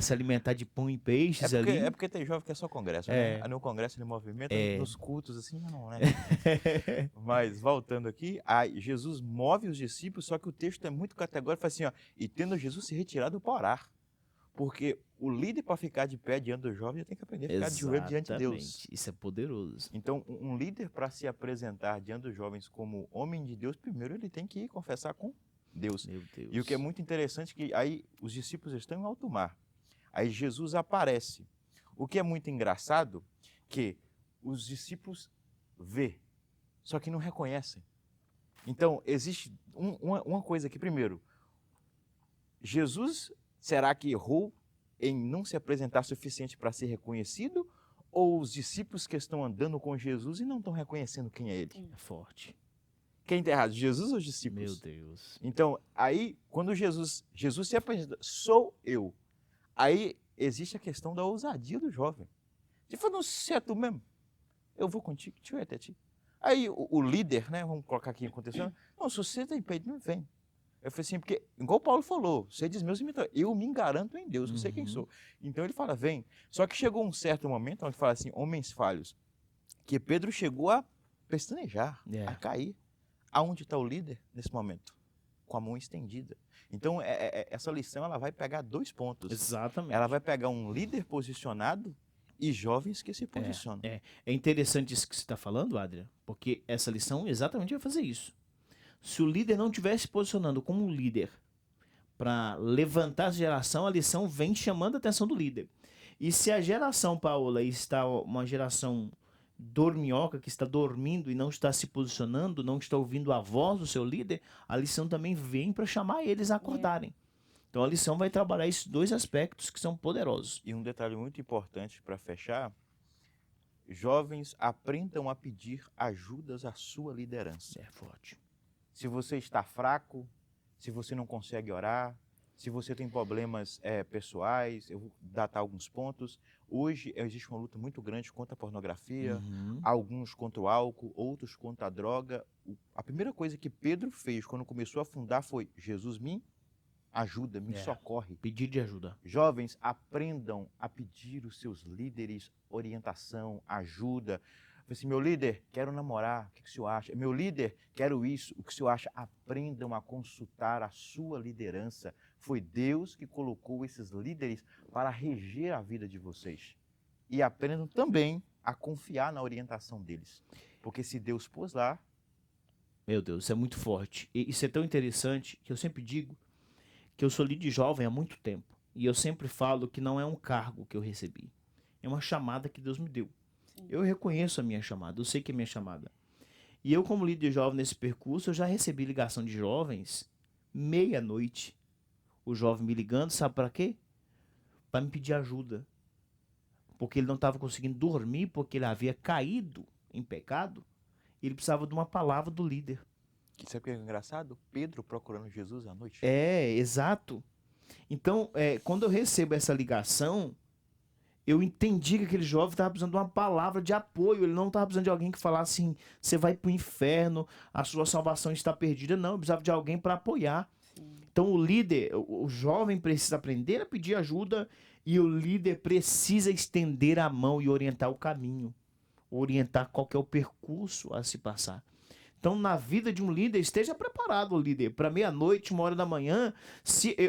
A: se alimentar de pão e peixes ali.
C: É porque tem jovem que é só congresso, né? No congresso ele movimenta, nos cultos assim, não, né? Mas voltando aqui, Jesus move os discípulos, só que o texto é muito categórico, fala assim, ó, e tendo Jesus se retirado para orar. Porque o líder, para ficar de pé diante do jovem, tem que aprender a ficar de joelho diante de Deus.
A: Isso é poderoso.
C: Então, um líder, para se apresentar diante dos jovens como homem de Deus, primeiro ele tem que ir confessar com Deus.
A: Meu Deus.
C: E o que é muito interessante é que aí os discípulos estão em alto mar. Aí Jesus aparece. O que é muito engraçado que os discípulos vê, só que não reconhecem. Então, existe uma coisa aqui. Primeiro, Jesus, será que errou em não se apresentar suficiente para ser reconhecido? Ou os discípulos que estão andando com Jesus e não estão reconhecendo quem é ele?
A: É forte.
C: Quem está errado, Jesus ou os discípulos?
A: Meu Deus.
C: Então, aí, quando Jesus se apresenta, sou eu. Aí existe a questão da ousadia do jovem. Ele falou, não, se é tu mesmo, eu vou contigo, te ver até ti. Aí o líder, né, vamos colocar aqui em contexto, não, se você tem peito, não vem. Eu falei assim, porque, igual o Paulo falou, você diz meus imitadores, eu me garanto em Deus, eu sei quem sou. Então ele fala, vem. Só que chegou um certo momento onde fala assim, homens falhos, que Pedro chegou a pestanejar, a cair. Aonde está o líder nesse momento? Com a mão estendida. Então, essa lição ela vai pegar 2 pontos.
A: Exatamente.
C: Ela vai pegar um líder posicionado e jovens que se posicionam.
A: É interessante isso que você está falando, Adrian, porque essa lição exatamente vai fazer isso. Se o líder não estiver se posicionando como um líder para levantar a geração, a lição vem chamando a atenção do líder. E se a geração, Paola, está uma geração dorminhoca, que está dormindo e não está se posicionando, não está ouvindo a voz do seu líder, a lição também vem para chamar eles a acordarem. Então a lição vai trabalhar esses 2 aspectos que são poderosos.
C: E um detalhe muito importante para fechar, jovens aprendam a pedir ajudas à sua liderança.
A: É forte.
C: Se você está fraco, se você não consegue orar, se você tem problemas pessoais, eu vou datar alguns pontos. Hoje existe uma luta muito grande contra a pornografia, alguns contra o álcool, outros contra a droga. A primeira coisa que Pedro fez quando começou a afundar foi, Jesus me ajuda, me socorre.
A: Pedir de ajuda.
C: Jovens, aprendam a pedir os seus líderes orientação, ajuda. Assim, meu líder, quero namorar, o que o senhor acha? Meu líder, quero isso, o que o senhor acha? Aprendam a consultar a sua liderança. Foi Deus que colocou esses líderes para reger a vida de vocês. E aprendam também a confiar na orientação deles. Porque se Deus pôs lá...
A: Meu Deus, isso é muito forte. E isso é tão interessante que eu sempre digo que eu sou líder jovem há muito tempo. E eu sempre falo que não é um cargo que eu recebi. É uma chamada que Deus me deu. Eu reconheço a minha chamada, eu sei que é minha chamada. E eu, como líder jovem nesse percurso, eu já recebi ligação de jovens, meia-noite. O jovem me ligando, sabe para quê? Para me pedir ajuda. Porque ele não estava conseguindo dormir, porque ele havia caído em pecado. E ele precisava de uma palavra do líder.
C: Sabe o que é engraçado? Pedro procurando Jesus à noite.
A: É, exato. Então, quando eu recebo essa ligação, eu entendi que aquele jovem estava precisando de uma palavra de apoio. Ele não estava precisando de alguém que falasse assim, você vai para o inferno, a sua salvação está perdida. Não, eu precisava de alguém para apoiar. Então o líder, o jovem precisa aprender a pedir ajuda e o líder precisa estender a mão e orientar o caminho. Orientar qual que é o percurso a se passar. Então, na vida de um líder, esteja preparado, líder, para meia-noite, 1h da manhã.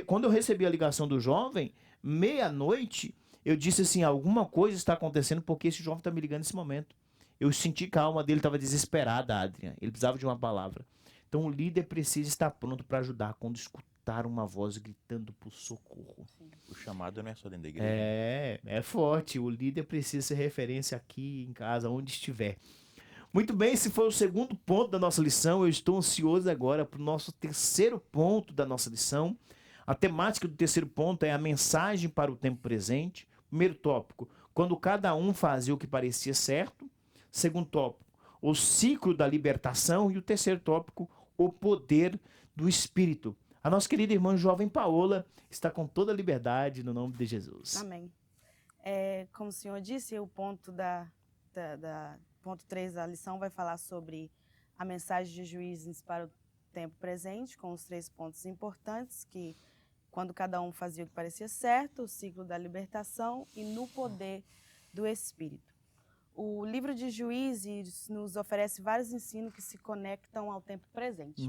A: Quando eu recebi a ligação do jovem, meia-noite, eu disse assim, alguma coisa está acontecendo porque esse jovem está me ligando nesse momento. Eu senti que a alma dele estava desesperada, Adrian. Ele precisava de uma palavra. Então, o líder precisa estar pronto para ajudar quando escutar uma voz gritando por socorro.
C: O chamado não é só dentro da igreja.
A: É forte. O líder precisa ser referência aqui em casa, onde estiver. Muito bem, esse foi o segundo ponto da nossa lição. Eu estou ansioso agora para o nosso terceiro ponto da nossa lição. A temática do terceiro ponto é a mensagem para o tempo presente. Primeiro tópico, quando cada um fazia o que parecia certo. Segundo tópico, o ciclo da libertação. E o terceiro tópico, o poder do Espírito. A nossa querida irmã jovem Paola está com toda a liberdade no nome de Jesus.
B: Amém. Como o senhor disse, o ponto ponto 3 da lição vai falar sobre a mensagem de Juízes para o tempo presente, com os 3 pontos importantes, que quando cada um fazia o que parecia certo, o ciclo da libertação e no poder do Espírito. O livro de Juízes nos oferece vários ensinos que se conectam ao tempo presente.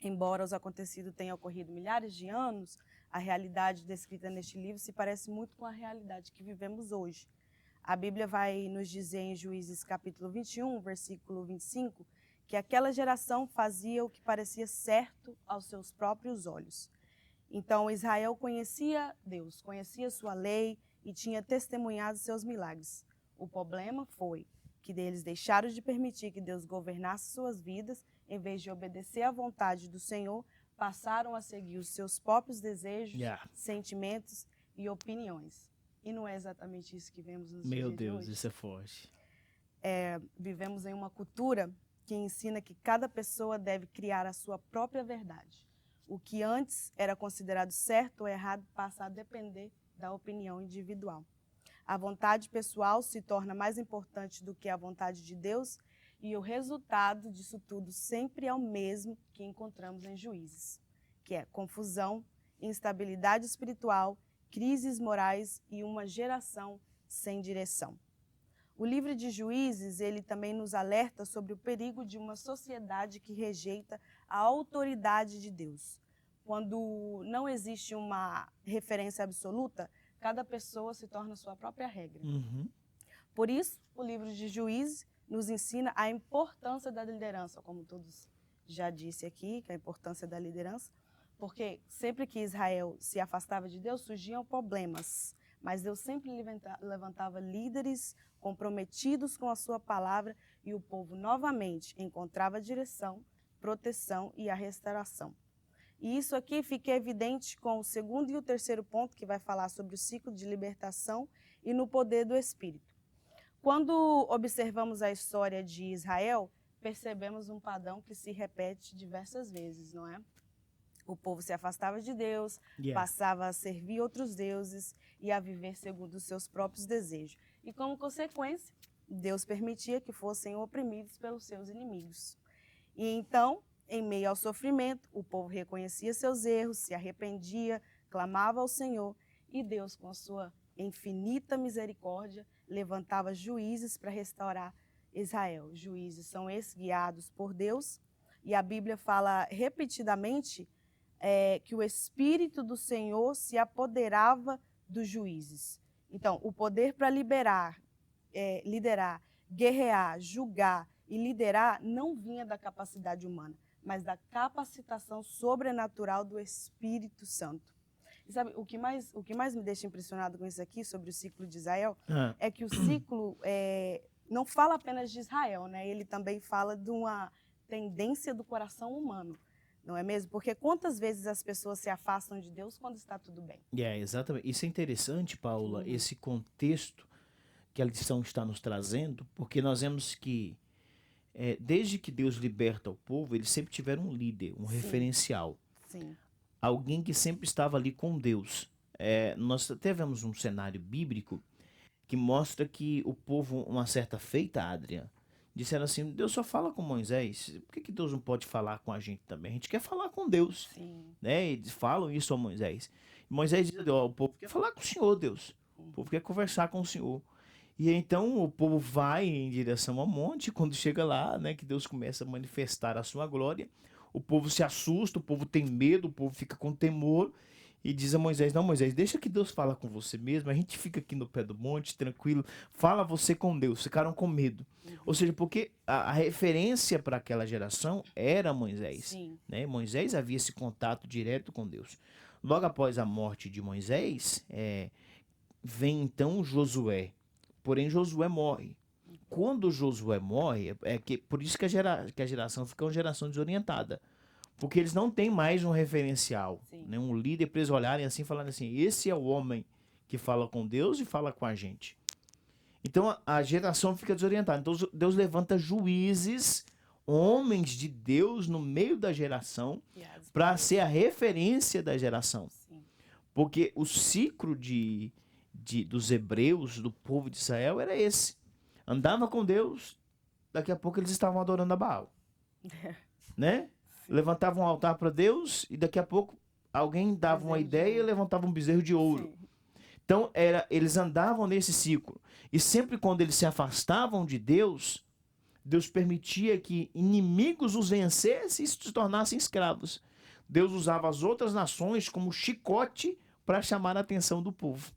B: Embora os acontecidos tenham ocorrido milhares de anos, a realidade descrita neste livro se parece muito com a realidade que vivemos hoje. A Bíblia vai nos dizer em Juízes capítulo 21, versículo 25, que aquela geração fazia o que parecia certo aos seus próprios olhos. Então Israel conhecia Deus, conhecia sua lei e tinha testemunhado seus milagres. O problema foi que eles deixaram de permitir que Deus governasse suas vidas, em vez de obedecer à vontade do Senhor, passaram a seguir os seus próprios desejos, sentimentos e opiniões. E não é exatamente isso que vemos nos dias de hoje.
A: Meu Deus, isso é forte.
B: Vivemos em uma cultura que ensina que cada pessoa deve criar a sua própria verdade. O que antes era considerado certo ou errado passa a depender da opinião individual. A vontade pessoal se torna mais importante do que a vontade de Deus e o resultado disso tudo sempre é o mesmo que encontramos em Juízes, que é confusão, instabilidade espiritual, crises morais e uma geração sem direção. O livro de Juízes, ele também nos alerta sobre o perigo de uma sociedade que rejeita a autoridade de Deus. Quando não existe uma referência absoluta, cada pessoa se torna sua própria regra. Por isso, o livro de Juízes nos ensina a importância da liderança, como todos já disse aqui, que é a importância da liderança, porque sempre que Israel se afastava de Deus, surgiam problemas, mas Deus sempre levantava líderes comprometidos com a sua palavra e o povo novamente encontrava direção, proteção e a restauração. E isso aqui fica evidente com o segundo e o terceiro ponto, que vai falar sobre o ciclo de libertação e no poder do Espírito. Quando observamos a história de Israel, percebemos um padrão que se repete diversas vezes, não é? O povo se afastava de Deus, passava a servir outros deuses e a viver segundo os seus próprios desejos. E como consequência, Deus permitia que fossem oprimidos pelos seus inimigos. E então, em meio ao sofrimento, o povo reconhecia seus erros, se arrependia, clamava ao Senhor e Deus, com a sua infinita misericórdia, levantava juízes para restaurar Israel. Juízes são esses guiados por Deus e a Bíblia fala repetidamente que o Espírito do Senhor se apoderava dos juízes. Então, o poder para liderar, guerrear, julgar e liderar não vinha da capacidade humana, mas da capacitação sobrenatural do Espírito Santo. E sabe, o que mais me deixa impressionado com isso aqui, sobre o ciclo de Israel, é que o ciclo não fala apenas de Israel, né? Ele também fala de uma tendência do coração humano. Não é mesmo? Porque quantas vezes as pessoas se afastam de Deus quando está tudo bem?
A: Exatamente. Isso é interessante, Paula, esse contexto que a lição está nos trazendo, porque nós vemos que desde que Deus liberta o povo, eles sempre tiveram um líder, um referencial.
B: Sim.
A: Alguém que sempre estava ali com Deus. Nós até vemos um cenário bíblico que mostra que o povo, uma certa feita, Adrian, disseram assim, Deus só fala com Moisés, por que Deus não pode falar com a gente também? A gente quer falar com Deus.
B: Sim.
A: Né? Eles falam isso a Moisés. E Moisés diz, o povo quer falar com o Senhor, Deus. O povo quer conversar com o Senhor. E então o povo vai em direção ao monte, quando chega lá, né, que Deus começa a manifestar a sua glória, o povo se assusta, o povo tem medo, o povo fica com temor, e diz a Moisés, não, Moisés, deixa que Deus fala com você mesmo, a gente fica aqui no pé do monte, tranquilo, fala você com Deus, ficaram com medo. Ou seja, porque a referência para aquela geração era Moisés. Né? Moisés havia esse contato direto com Deus. Logo após a morte de Moisés, vem então Josué, porém Josué morre. Quando Josué morre, por isso que a geração fica uma geração desorientada. Porque eles não têm mais um referencial, né? Um líder para eles olharem assim, falando assim, esse é o homem que fala com Deus e fala com a gente. Então a geração fica desorientada. Então Deus levanta juízes, homens de Deus no meio da geração, para ser a referência da geração. Porque o ciclo dos hebreus, do povo de Israel, era esse. Andava com Deus, daqui a pouco eles estavam adorando a Baal. Né? Levantavam um altar para Deus e daqui a pouco alguém dava uma ideia e levantava um bezerro de ouro. Então eles andavam nesse ciclo. E sempre quando eles se afastavam de Deus, Deus permitia que inimigos os vencessem e se tornassem escravos. Deus usava as outras nações como chicote para chamar a atenção do povo.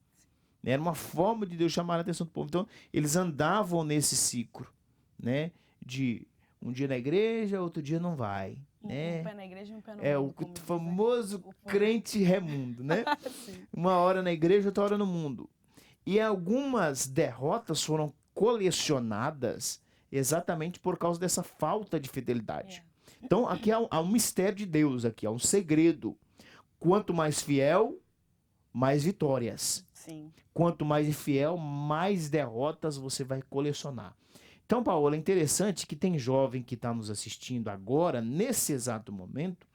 A: Era uma forma de Deus chamar a atenção do povo. Então eles andavam nesse ciclo, né? De um dia na igreja, outro dia não vai.
B: Um pé na igreja e um pé no mundo.
A: O famoso crente remundo, né? Uma hora na igreja, outra hora no mundo. E algumas derrotas foram colecionadas exatamente por causa dessa falta de fidelidade. Então, aqui há um mistério de Deus, aqui há um segredo. Quanto mais fiel, mais vitórias. Quanto mais infiel, mais derrotas você vai colecionar. Então, Paola, é interessante que tem jovem que está nos assistindo agora, nesse exato momento,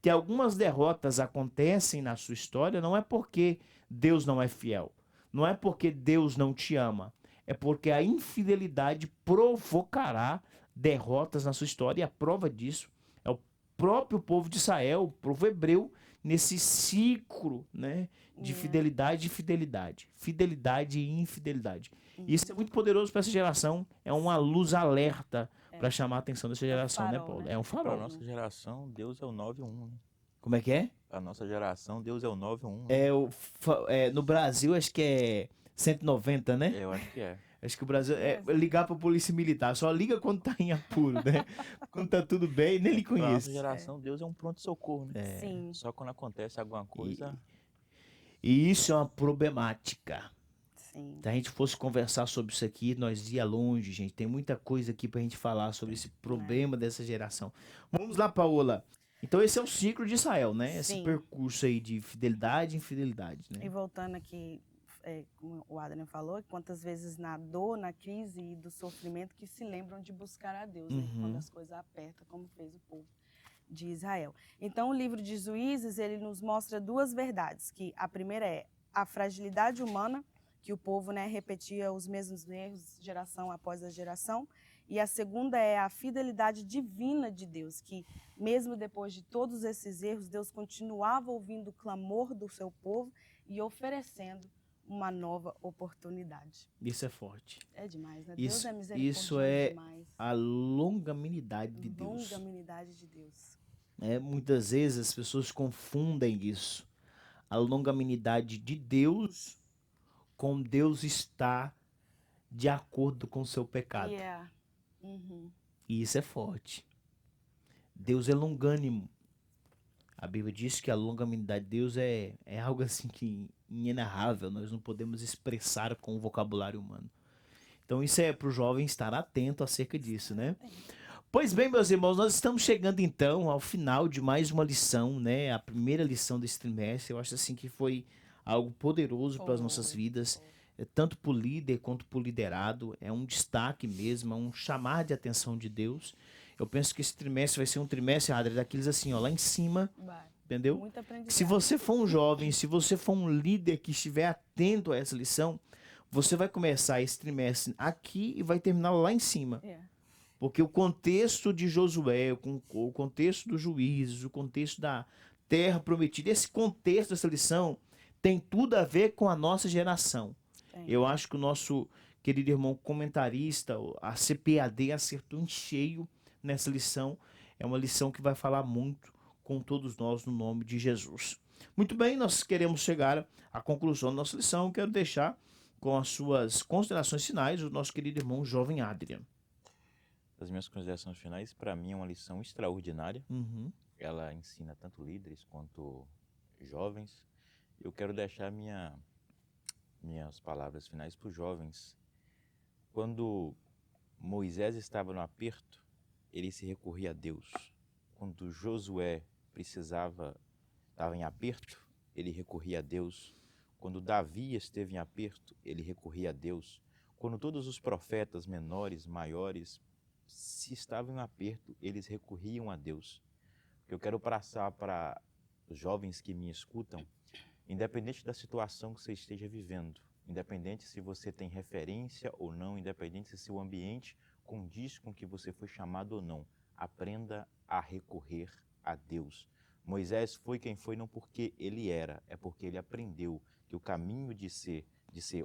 A: que algumas derrotas acontecem na sua história, não é porque Deus não é fiel. Não é porque Deus não te ama, é porque a infidelidade provocará derrotas na sua história. E a prova disso é o próprio povo de Israel, o povo hebreu, nesse ciclo, né, de fidelidade e fidelidade. Fidelidade e infidelidade. E isso é muito poderoso para essa geração. É uma luz alerta para chamar a atenção dessa geração, né,
B: farol,
A: Paulo?
B: né?
A: É um
C: Para a
A: farol.
C: nossa geração, Deus é o 9-1, né?
A: Como é que é?
C: Para a nossa geração, Deus é o 9-1, né?
A: No Brasil, acho que é 190, né?
C: Eu acho que é.
A: Acho que o Brasil é ligar pra polícia militar. Só liga quando tá em apuro, né? Quando tá tudo bem, nem lhe
C: Para a nossa
A: conhece.
C: geração, Deus é um pronto-socorro, né?
B: Sim.
C: Só quando acontece alguma coisa...
A: E isso é uma problemática.
B: Sim.
A: Se a gente fosse conversar sobre isso aqui, nós ia longe, gente. Tem muita coisa aqui pra gente falar sobre esse problema dessa geração. Vamos lá, Paola. Então esse é o ciclo de Israel, né? Esse
B: Sim.
A: percurso aí de fidelidade e infidelidade,
B: E
A: né?
B: voltando aqui, como o Adrian falou, quantas vezes na dor, na crise e do sofrimento que se lembram de buscar a Deus, né? Quando as coisas apertam, como fez o povo de Israel. Então, o livro de Juízes, ele nos mostra duas verdades, que a primeira é a fragilidade humana, que o povo, né, repetia os mesmos erros geração após a geração, e a segunda é a fidelidade divina de Deus, que mesmo depois de todos esses erros, Deus continuava ouvindo o clamor do seu povo e oferecendo uma nova oportunidade.
A: Isso é forte.
B: É demais, né? Deus
A: Isso,
B: é misericordioso
A: isso é
B: demais.
A: a longanimidade de Deus.
B: Longanimidade de Deus.
A: Muitas vezes as pessoas confundem isso. A longanimidade de Deus com Deus estar de acordo com o seu pecado.
B: Yeah. Uhum.
A: E isso é forte. Deus é longânimo. A Bíblia diz que a longanimidade de Deus é algo assim que inenarrável. Nós não podemos expressar com o vocabulário humano. Então isso é para o jovem estar atento acerca disso, né? Pois bem, meus irmãos, nós estamos chegando então ao final de mais uma lição, né? A primeira lição desse trimestre. Eu acho assim que foi algo poderoso para as nossas vidas, tanto para o líder quanto para o liderado. É um destaque mesmo, é um chamar de atenção de Deus. Eu penso que esse trimestre vai ser um trimestre, Adri, daqueles assim, ó, lá em cima,
B: Vai.
A: entendeu?
B: Muito aprendizado.
A: Se você for um jovem, se você for um líder que estiver atento a essa lição, você vai começar esse trimestre aqui e vai terminar lá em cima. Porque o contexto de Josué, o contexto dos juízes, o contexto da terra prometida, esse contexto dessa lição tem tudo a ver com a nossa geração. Eu acho que o nosso querido irmão comentarista, a CPAD, acertou em cheio nessa lição. É uma lição que vai falar muito com todos nós no nome de Jesus. Muito bem, nós queremos chegar à conclusão da nossa lição. Quero deixar com as suas considerações finais o nosso querido irmão jovem Adrian.
C: As minhas considerações finais, para mim, é uma lição extraordinária. Ela ensina tanto líderes quanto jovens. Eu quero deixar minhas palavras finais para os jovens. Quando Moisés estava no aperto, ele se recorria a Deus. Quando Josué estava em aperto, ele recorria a Deus. Quando Davi esteve em aperto, ele recorria a Deus. Quando todos os profetas menores, maiores, se estavam em aperto, eles recorriam a Deus. Eu quero passar para os jovens que me escutam, independente da situação que você esteja vivendo, independente se você tem referência ou não, independente se o ambiente condiz com que você foi chamado ou não, aprenda a recorrer a Deus. Moisés foi quem foi não porque ele era, é porque ele aprendeu que o caminho de ser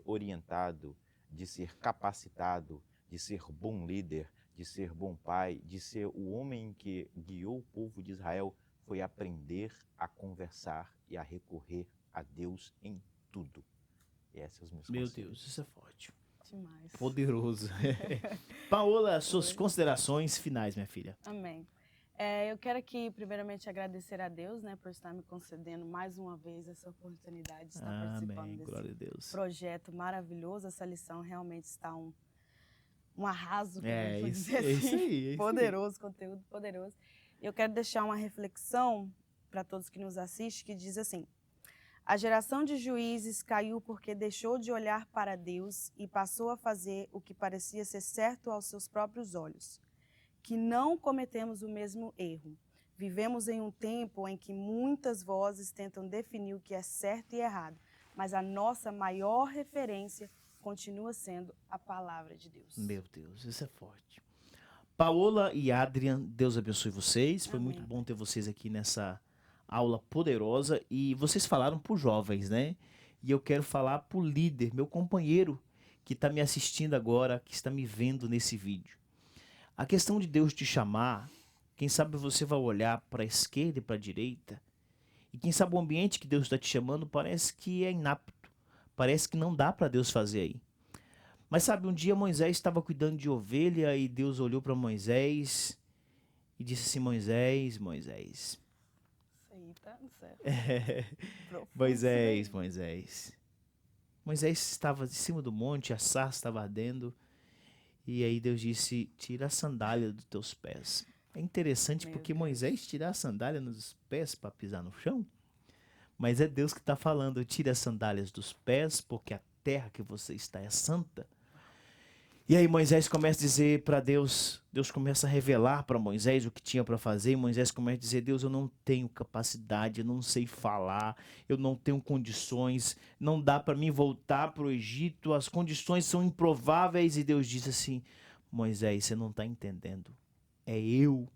C: orientado, de ser capacitado, de ser bom líder, de ser bom pai, de ser o homem que guiou o povo de Israel, foi aprender a conversar e a recorrer a Deus em tudo. E esses são os meus conselhos.
A: Meu Deus, isso é forte.
B: Demais.
A: Poderoso. Paola, suas considerações finais, minha filha.
B: Amém. Eu quero aqui, primeiramente, agradecer a Deus, né, por estar me concedendo mais uma vez essa oportunidade de estar participando
A: Glória a
B: desse
A: Deus.
B: projeto maravilhoso. Essa lição realmente está um arraso,
A: É
B: vou
A: isso,
B: dizer
A: é isso
B: assim.
A: aí.
B: Poderoso, conteúdo poderoso. Eu quero deixar uma reflexão para todos que nos assistem, que diz assim: a geração de juízes caiu porque deixou de olhar para Deus e passou a fazer o que parecia ser certo aos seus próprios olhos. Que não cometemos o mesmo erro. Vivemos em um tempo em que muitas vozes tentam definir o que é certo e errado, mas a nossa maior referência continua sendo a palavra de Deus.
A: Meu Deus, isso é forte. Paola e Adrian, Deus abençoe vocês. Foi
B: Amém.
A: muito bom ter vocês aqui nessa aula poderosa. E vocês falaram para os jovens, né? E eu quero falar para o líder, meu companheiro, que está me assistindo agora, que está me vendo nesse vídeo. A questão de Deus te chamar, quem sabe você vai olhar para a esquerda e para a direita, e quem sabe o ambiente que Deus está te chamando parece que é inapto, parece que não dá para Deus fazer aí. Mas sabe, um dia Moisés estava cuidando de ovelha e Deus olhou para Moisés e disse assim: Moisés, Moisés.
B: Isso aí tá certo. Profundo,
A: Moisés,
B: né?
A: Moisés. Moisés estava em cima do monte, a sarça estava ardendo. E aí Deus disse: tira a sandália dos teus pés. É interessante
B: Meu
A: porque
B: Deus.
A: Moisés tira a sandália nos pés para pisar no chão. Mas é Deus que está falando: tira as sandálias dos pés, porque a terra que você está é santa. E aí Moisés começa a dizer para Deus, Deus começa a revelar para Moisés o que tinha para fazer, e Moisés começa a dizer: Deus, eu não tenho capacidade, eu não sei falar, eu não tenho condições, não dá para mim voltar para o Egito, as condições são improváveis. E Deus diz assim: Moisés, você não está entendendo, é eu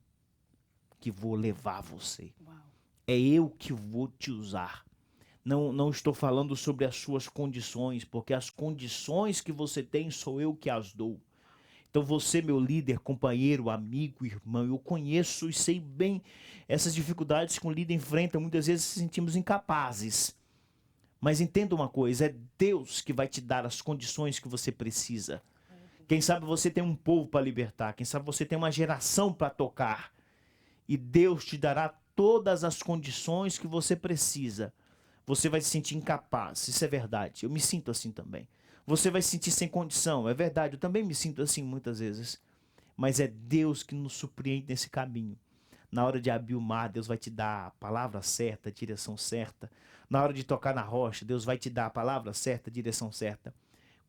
A: que vou levar você,
B: Uau.
A: é eu que vou te usar. Não estou falando sobre as suas condições, porque as condições que você tem sou eu que as dou. Então você, meu líder, companheiro, amigo, irmão, eu conheço e sei bem essas dificuldades que um líder enfrenta. Muitas vezes nos sentimos incapazes. Mas entenda uma coisa, é Deus que vai te dar as condições que você precisa. Quem sabe você tem um povo para libertar, quem sabe você tem uma geração para tocar. E Deus te dará todas as condições que você precisa. Você vai se sentir incapaz, isso é verdade. Eu me sinto assim também. Você vai se sentir sem condição, é verdade. Eu também me sinto assim muitas vezes. Mas é Deus que nos surpreende nesse caminho. Na hora de abrir o mar, Deus vai te dar a palavra certa, a direção certa. Na hora de tocar na rocha, Deus vai te dar a palavra certa, a direção certa.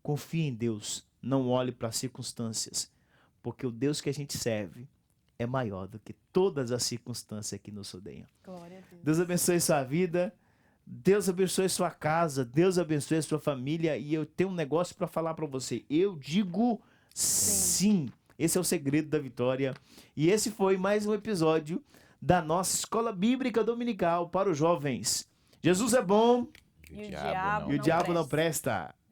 A: Confie em Deus, não olhe para as circunstâncias. Porque o Deus que a gente serve é maior do que todas as circunstâncias que nos rodeiam.
B: Glória a Deus.
A: Deus abençoe sua vida. Deus abençoe sua casa, Deus abençoe sua família. E eu tenho um negócio para falar para você. Eu digo sim. Esse é o segredo da vitória. E esse foi mais um episódio da nossa Escola Bíblica Dominical para os jovens. Jesus é bom
B: E o
C: diabo
B: diabo
A: e o
B: não
A: diabo não
B: presta.
A: presta.